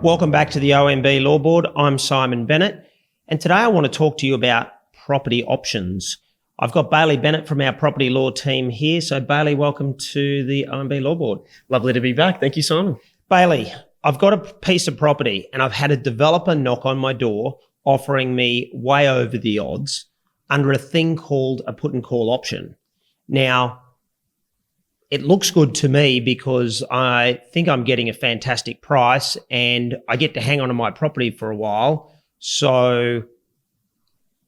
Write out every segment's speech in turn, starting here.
Welcome back to the OMB Law Board. I'm Simon Bennett, and today I want to talk to you about property options. I've got Bailey Bennett from our property law team here. So Bailey, welcome to the OMB Law Board. Lovely to be back. Thank you, Simon. Bailey, I've got a piece of property and I've had a developer knock on my door offering me way over the odds under a thing called a put and call option. Now, it looks good to me because I think I'm getting a fantastic price and I get to hang on to my property for a while. So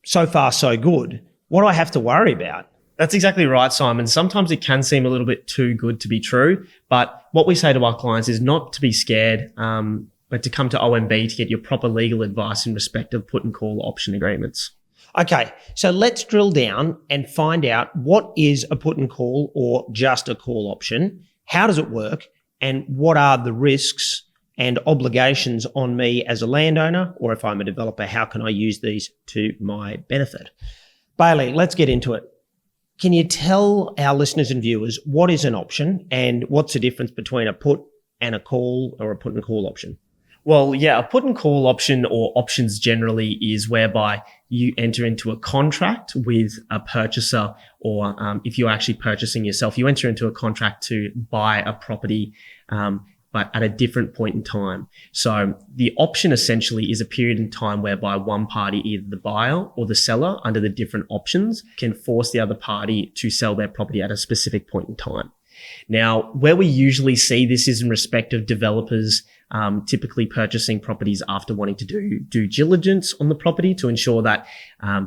far, so good. What do I have to worry about? That's exactly right, Simon. Sometimes it can seem a little bit too good to be true, but what we say to our clients is not to be scared, but to come to OMB to get your proper legal advice in respect of put and call option agreements. Okay, so let's drill down and find out what is a put and call or just a call option, how does it work, and what are the risks and obligations on me as a landowner, or if I'm a developer, how can I use these to my benefit? Bailey, let's get into it. Can you tell our listeners and viewers what is an option and what's the difference between a put and a call or a put and call option? Well, yeah, a put and call option or options generally is whereby you enter into a contract with a purchaser, or if you're actually purchasing yourself, you enter into a contract to buy a property, but at a different point in time. So the option essentially is a period in time whereby one party, either the buyer or the seller, under the different options, can force the other party to sell their property at a specific point in time. Now, where we usually see this is in respect of developers typically purchasing properties after wanting to do due diligence on the property to ensure that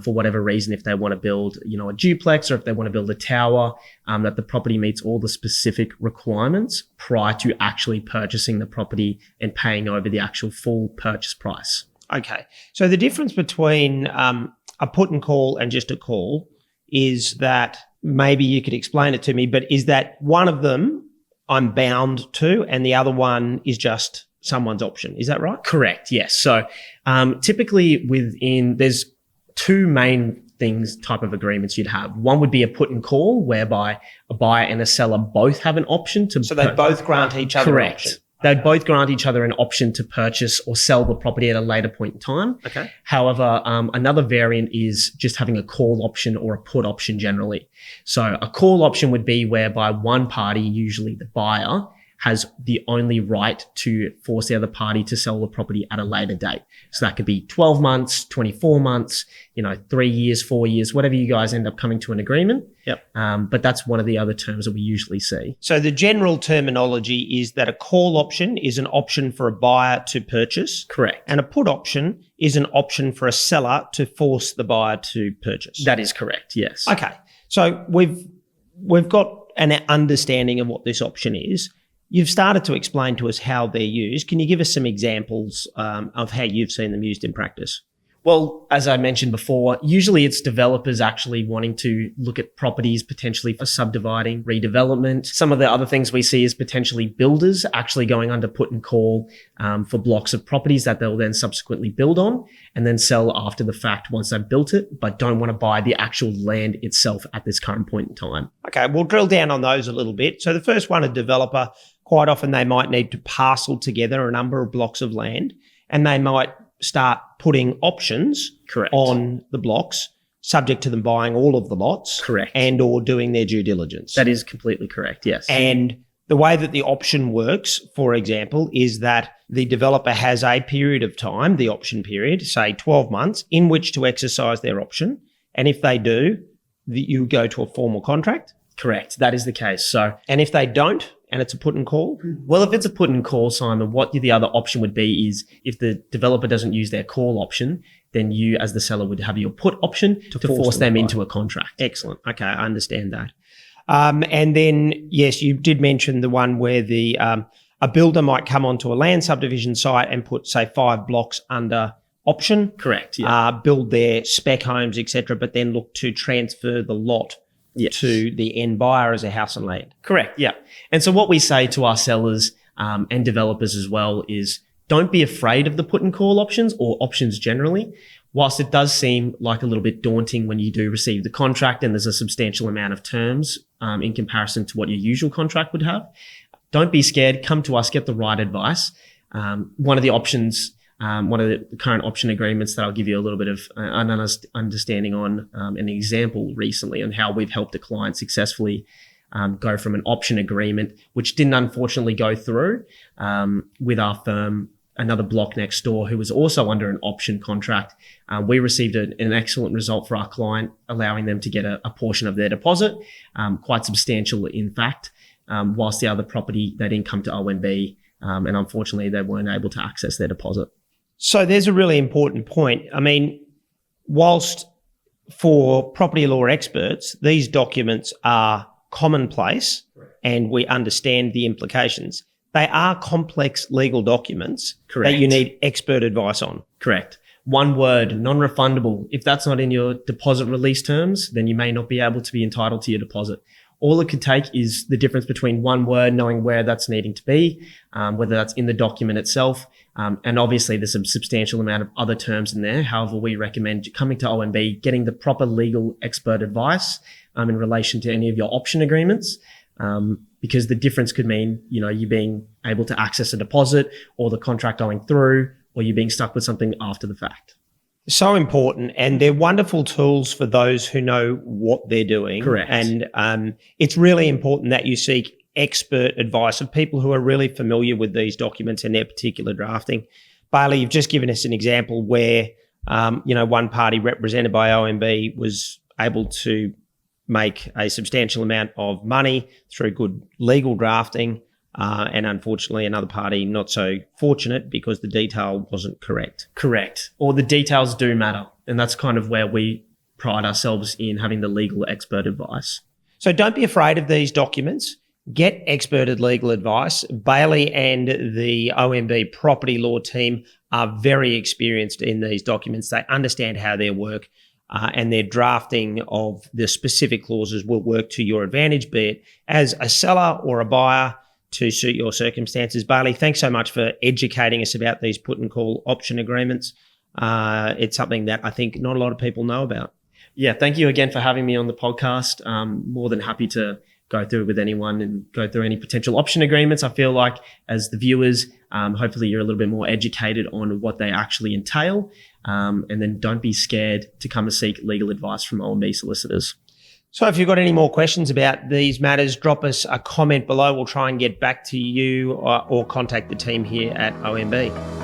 for whatever reason, if they want to build, a duplex or if they want to build a tower, that the property meets all the specific requirements prior to actually purchasing the property and paying over the actual full purchase price. Okay, so the difference between a put and call and just a call is that, maybe you could explain it to me, but is that one of them I'm bound to and the other one is just someone's option? Is that right? Correct, yes. So typically there's two main type of agreements you'd have. One would be a put and call, whereby a buyer and a seller both have an option to... So they both grant each other an option? They'd both grant each other an option to purchase or sell the property at a later point in time. Okay. However, another variant is just having a call option or a put option generally. So a call option would be whereby one party, usually the buyer, has the only right to force the other party to sell the property at a later date. So that could be 12 months, 24 months, 3 years, 4 years, whatever you guys end up coming to an agreement. Yep. But that's one of the other terms that we usually see. So the general terminology is that a call option is an option for a buyer to purchase. Correct. And a put option is an option for a seller to force the buyer to purchase. That is correct, yes. Okay. So we've got an understanding of what this option is. You've started to explain to us how they're used. Can you give us some examples of how you've seen them used in practice? Well, as I mentioned before, usually it's developers actually wanting to look at properties potentially for subdividing, redevelopment. Some of the other things we see is potentially builders actually going under put and call for blocks of properties that they'll then subsequently build on and then sell after the fact once they've built it, but don't want to buy the actual land itself at this current point in time. Okay, we'll drill down on those a little bit. So the first one, a developer, quite often they might need to parcel together a number of blocks of land and they might start putting options Correct. on the blocks, subject to them buying all of the lots. Correct. And or doing their due diligence. That is completely correct, yes. And the way that the option works, for example, is that the developer has a period of time, the option period, say 12 months, in which to exercise their option. And if they do, you go to a formal contract. Correct. That is the case. And if they don't, and it's a put and call? Well, if it's a put and call, Simon, what the other option would be is if the developer doesn't use their call option, then you as the seller would have your put option to force them into a contract. Excellent. Okay, I understand that. And then, yes, you did mention the one where a builder might come onto a land subdivision site and put, say, 5 blocks under option. Correct, yeah. Build their spec homes, etc., but then look to transfer the lot to the end buyer as a house and land. Correct, yeah. And so what we say to our sellers and developers as well is don't be afraid of the put and call options or options generally. Whilst it does seem like a little bit daunting when you do receive the contract and there's a substantial amount of terms in comparison to what your usual contract would have, don't be scared. Come to us, get the right advice. One of the options, one of the current option agreements that I'll give you a little bit of an understanding on, an example recently on how we've helped a client successfully go from an option agreement, which didn't unfortunately go through, with our firm, another block next door who was also under an option contract. We received an excellent result for our client, allowing them to get a portion of their deposit, quite substantial in fact, whilst the other property, they didn't come to OMB, and unfortunately they weren't able to access their deposit. So there's a really important point. I mean, whilst for property law experts, these documents are commonplace and we understand the implications, they are complex legal documents that you need expert advice on. Correct. One word, non-refundable. If that's not in your deposit release terms, then you may not be able to be entitled to your deposit. All it could take is the difference between one word, knowing where that's needing to be, whether that's in the document itself. And obviously there's a substantial amount of other terms in there. However, we recommend coming to OMB, getting the proper legal expert advice in relation to any of your option agreements. Because the difference could mean, you being able to access a deposit or the contract going through, or you being stuck with something after the fact. So important. And they're wonderful tools for those who know what they're doing. Correct. And it's really important that you seek expert advice of people who are really familiar with these documents and their particular drafting. Bailey, you've just given us an example where, one party represented by OMB was able to make a substantial amount of money through good legal drafting, and unfortunately another party not so fortunate because the detail wasn't correct. Correct. Or the details do matter. And that's kind of where we pride ourselves in having the legal expert advice. So don't be afraid of these documents. Get experted legal advice. Bailey and the OMB property law team are very experienced in these documents. They understand how they work. And their drafting of the specific clauses will work to your advantage, be it as a seller or a buyer to suit your circumstances. Bailey, thanks so much for educating us about these put and call option agreements. It's something that I think not a lot of people know about. Yeah, thank you again for having me on the podcast. More than happy to go through it with anyone and go through any potential option agreements. I feel like as the viewers, hopefully you're a little bit more educated on what they actually entail. And then don't be scared to come and seek legal advice from OMB solicitors. So if you've got any more questions about these matters, drop us a comment below. We'll try and get back to you or contact the team here at OMB.